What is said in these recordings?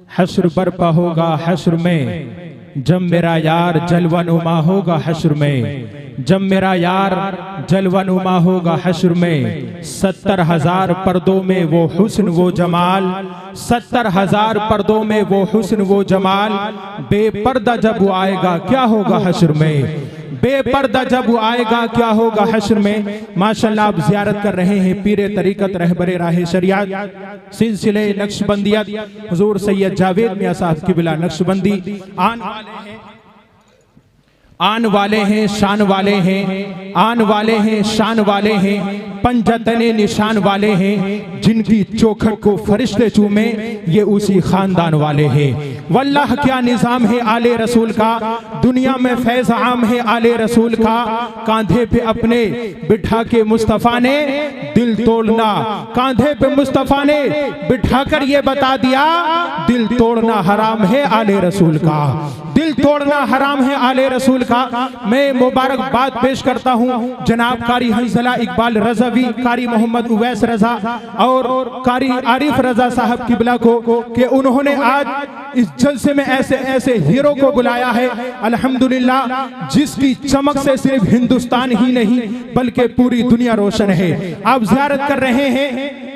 हश्र बर्पा होगा हश्र में जब मेरा यार जलवानुमा होगा हश्र में, जब मेरा यार जलवानुमा होगा हश्र में। 70,000 पर्दों में वो हुस्न वो जमाल, 70,000 पर्दों में वो हुस्न वो जमाल। बेपर्दा जब वो आएगा क्या होगा हश्र में, बेपर्दा जब वो आएगा क्या होगा हश्र में। माशाअल्लाह आप ज़ियारत कर रहे हैं पीरे तरीक़त रहबरे राह शरीयत सिलसिले नक्शबंदियत हुज़ूर सैयद जावेद मियां साहब क़िबला नक्शबंदी आन वाले हैं शान वाले हैं, आन वाले हैं शान वाले हैं, पंजतने निशान वाले हैं। जिनकी चौखट को फरिश्ते चूमे ये उसी खानदान वाले हैं। वल्लाह क्या निज़ाम है आले रसूल का, दुनिया में फैज़ आम है आले रसूल का। कांधे पे अपने बिठा के मुस्तफ़ा ने दिल तोड़ना, कांधे पे मुस्तफ़ा ने बिठा कर ये बता दिया दिल तोड़ना हराम है आले रसूल का, दिल तोड़ना हराम है आले रसूल का। मैं मुबारकबाद पेश करता हूँ जनाब कारी हंसला इकबाल रज़ावी, कारी मोहम्मद उवैस रज़ा और कारी आरिफ रज़ा साहब क़िबला को कि उन्होंने आज इस जलसे में ऐसे ऐसे हीरो को बुलाया है अल्हम्दुलिल्लाह, जिसकी चमक से सिर्फ हिंदुस्तान ही नहीं बल्कि पूरी दुनिया रोशन है। आप ज़ियारत कर रहे हैं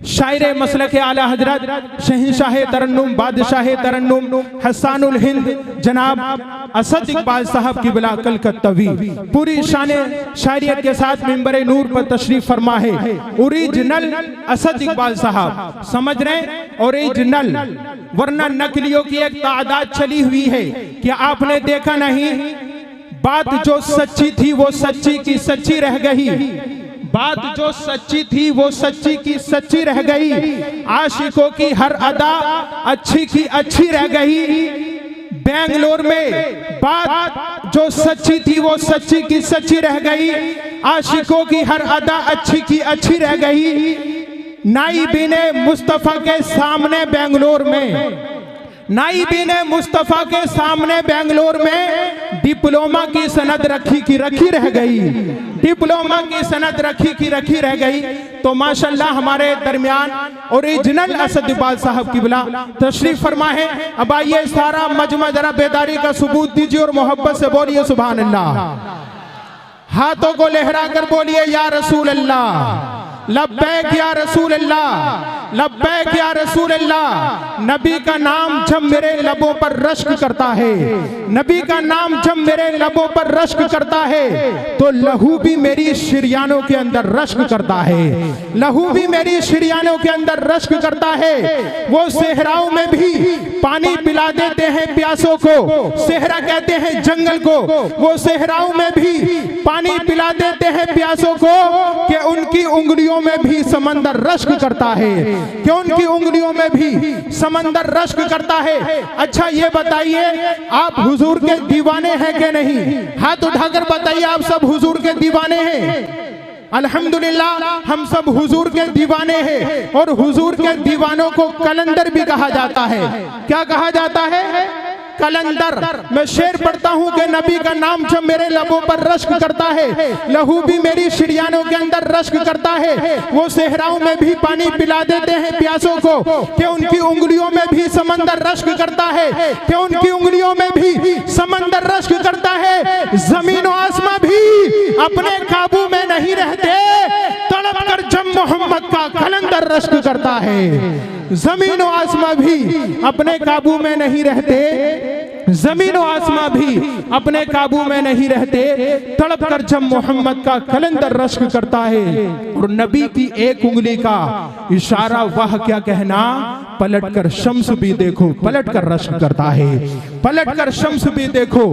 शायरे मसलक आला हजरत शहंशाह तरन्नुम बादशाह तरन्नुम हसानुल हिंद जनाब असद इकबाल साहब क़िबला कलकत्तवी पूरी शाने शायरियत के साथ मिंबर नूर पर तशरीफ फरमा है। ओरिजिनल असद इकबाल साहब, समझ रहे हैं, ओरिजिनल, वरना नकलियों की एक तादाद चली हुई है कि आपने देखा नहीं। बात जो सच्ची थी वो सच्ची की सच्ची रह गई, बात जो सच्ची थी वो सच्ची की सच्ची रह गई। आशिकों की हर अदा अच्छी की अच्छी रह गई। बेंगलोर में बात जो सच्ची थी वो सच्ची की सच्ची रह गई। आशिकों की हर अदा अच्छी की अच्छी रह गई। नाइबीने मुस्तफ़ा के सामने बेंगलोर में, नाइबीने मुस्तफ़ा के सामने बेंगलोर में डिप्लोमा की सनद रखी की रखी रह गई, डिप्लोमा की सनद रखी की रखी रह गई। तो माशाल्लाह हमारे दरमियान ओरिजिनल असद इकबाल साहब क़िबला तशरीफ फरमा है। अब आइए सारा मजमा जरा बेदारी का सबूत दीजिए और मोहब्बत से बोलिए सुभान अल्लाह, हाथों को लहरा कर बोलिए या रसूल अल्लाह, लब्बैक या रसूल अल्लाह, लब्बैक या रसूल अल्लाह। नबी का नाम जब मेरे लबों पर रश्क करता है, नबी का नाम जब मेरे लबों पर रश्क करता है तो लहू भी मेरी शिरियानों के अंदर रश्क करता है, लहू भी मेरी शिरियानों के अंदर रश्क करता है। वो सेहराओं में भी पानी पिला देते हैं प्यासों को, सेहरा कहते हैं जंगल को, वो सेहराओं में भी पानी पिला देते हैं प्यासों को कि उनकी उंगलियों में भी समंदर रश्क करता है, कि उनकी उंगलियों में भी समंदर रश्क करता है। अच्छा ये बताइए आप हुजूर के दीवाने हैं कि नहीं? हाथ उठाकर बताइए आप सब हुजूर के दीवाने हैं। अल्हम्दुलिल्लाह हम सब हुजूर के दीवाने हैं और हुजूर के दीवानों को कलंदर भी कहा जाता है। क्या कहा जाता है? कलंदर। मैं शेर पढ़ता हूँ कि नबी का नाम जब मेरे लबों पर रश्क करता है, लहू भी मेरी शिरियानों के अंदर रश्क करता है। वो सेहराओं में भी पानी पिला देते हैं प्यासों को कि उनकी उंगलियों में भी समंदर रश्क करता है, कि उनकी उंगलियों में भी समंदर रश्क करता है। जमीन और आसमां भी अपने काबू में नहीं रहते, तड़प कर जब मोहम्मद का कलंदर रश्क करता है। जमीन और आसमां भी अपने काबू में नहीं रहते, जमीन और आसमां भी अपने काबू में नहीं रहते, तड़प कर जब मोहम्मद का कलंदर रश्क करता है। और नबी की एक उंगली का इशारा वाह क्या कहना, पलट कर शम्स भी देखो पलट कर रश्क करता है, पलट कर शम्स भी देखो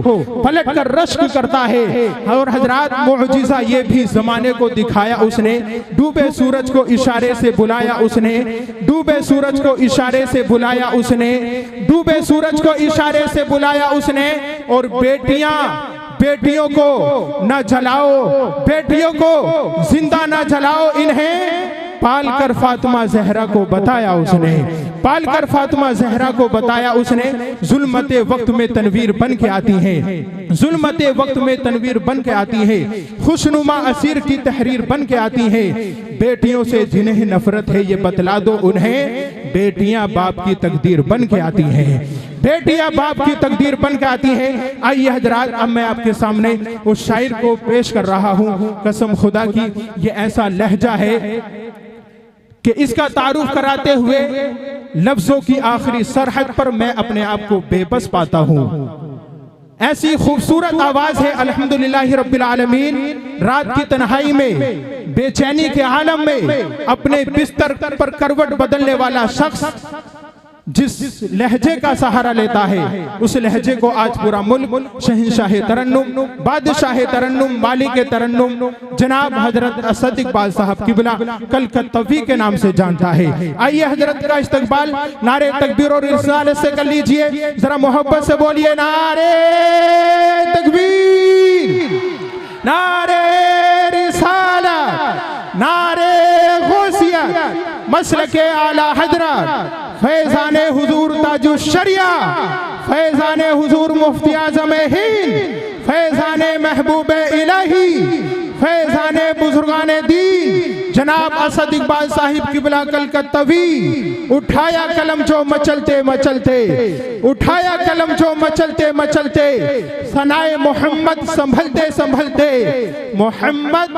पलट कर रश्क करता है। और हजरात मुअजिज़ा ये भी जमाने को दिखाया उसने, डूबे सूरज को इशारे से बुलाया उसने, डूबे सूरज को इशारे से बुलाया उसने, डूबे सूरज को इशारे से बुलाया उसने। और बेटियों को न जलाओ, बेटियों को जिंदा न जलाओ, इन्हें पाल कर फातिमा ज़हरा को बताया उसने, पाल कर फातिमा ज़हरा को बताया उसने। जुल्मते वक्त में तनवीर बन के आती है, जुल्मते वक्त में तनवीर बन के आती है, खुशनुमा असीर की तहरीर बन के आती है। बेटियों से जिन्हें नफरत है ये बतला दो उन्हें, बेटियां बाप की तकदीर बन के आती हैं, बेटियां बाप की तकदीर बन के आती हैं। आइए हजरात, अब मैं आपके सामने उस शायर को पेश कर रहा हूं। कसम खुदा की ये ऐसा लहजा है कि इसका तारुफ कराते हुए लफ्जों की आखिरी सरहद पर मैं अपने आप को बेबस पाता हूं। ऐसी खूबसूरत आवाज है अल्हम्दुलिल्लाह रब्बिल आलमीन। रात की तन्हाई में, बेचैनी के आलम में अपने बिस्तर पर करवट बदलने वाला शख्स जिस लहजे का सहारा लेता है, उस लहजे को आज पूरा मुल्क शहंशाह तरन्नुम, बादशाह तरन्नुम, मालिक तरन्नुम जनाब हजरत असद इकबाल साहब किबला कलकत्तवी के नाम से जानता है। आइए हजरत का इस्तकबाल नारे तकबीर और रिसालत से कर लीजिए। जरा मोहब्बत से बोलिए नारे तकबीर, नारे रिसालत, नारे गौसिया, मसलके आला हजरत, फैज़ाने हुजूर ताजुश शरिया, फैज़ाने हुजूर मुफ्ती आज़म हिंद, फैज़ाने महबूब इलाही, फैज़ाने बुजुर्गाने दीन जनाब असद इकबाल साहिब किबला कलकत्तवी। उठाया कलम जो मचलते मचलते, उठाया कलम जो मचलते मचलते, सनाए मोहम्मद संभलते संभलते, मोहम्मद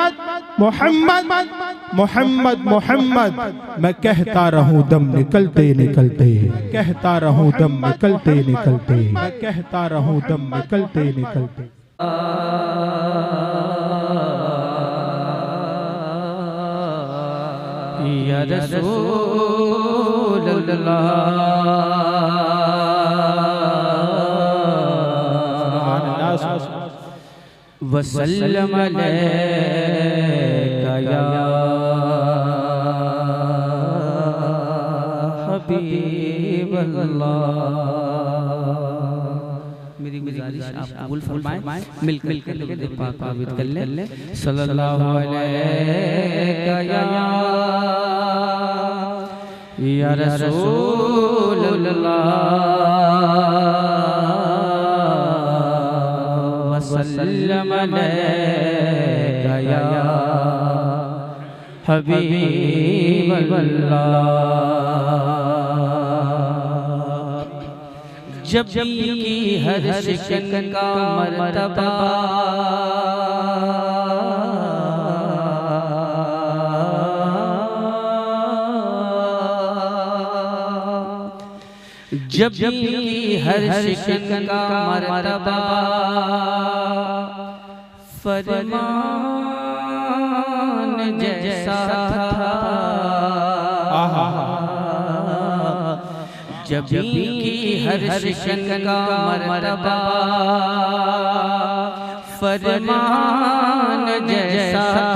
मोहम्मद मोहम्मद मोहम्मद, मैं कहता रहूं दम निकलते निकलते, कहता रहूं दम निकलते निकलते, मैं कहता रहूं दम निकलते निकलते। या रसूल अल्लाह वसल्लम अलैका या हबीब अल्लाह। मेरी गुजारिश आप कबूल फरमाएं, मिलकर पाक आबिद कर ले। सल्लल्लाहु अलैका या रसूल अल्लाह वसल्लम अलैका या हबीब अल्लाह। जब की हर शिकन का मर्तबा जब की हर शिकन का मर्तबा फरमान जैसा था। जब की हर शिकन का मर्तबा फरमान जैसा था,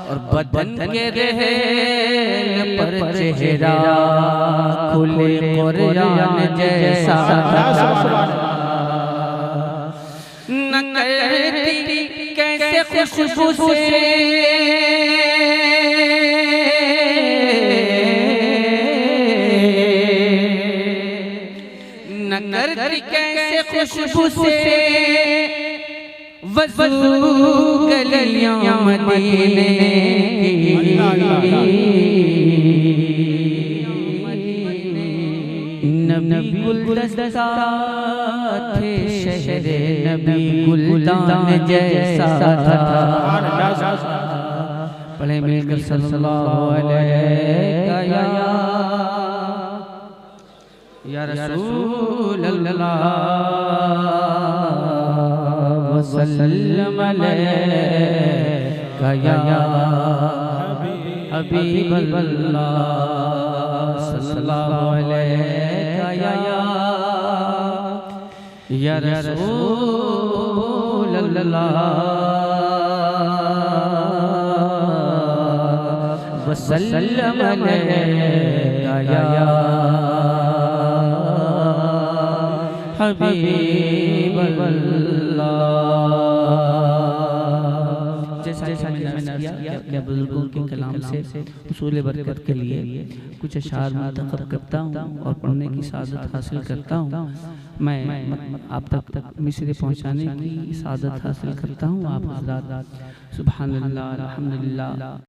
और बदन के रहन पर चेहरा खुले कुरान जैसा था। न करती कैसे खुशबू से न करती कैसे खुशबू से वज़ू गलियां मदीने की। नबी गुलदस्ता थे शहरे नबी गुलदान जैसा था। पढ़े मिलकर सल्लल्लाहु अलैका या रसूल अल्लाह वसल्लम अलैका या हबीब अल्लाह सल्लल्लाहु अलैका या रसूल अल्लाह वसल्लम अलैका या हबीब अल्लाह। जैसा मैंने किया बुजुर्गों के कलाम से उसूल बरकत के लिए कुछ अशार मुंतखब करता हूँ और पढ़ने की सादत हासिल करता हूँ। मैं आप तक मिसरे पहुँचाने की सादत हासिल करता हूँ। आप हज़रात सुभान अल्लाह, अल्हम्दुलिल्लाह।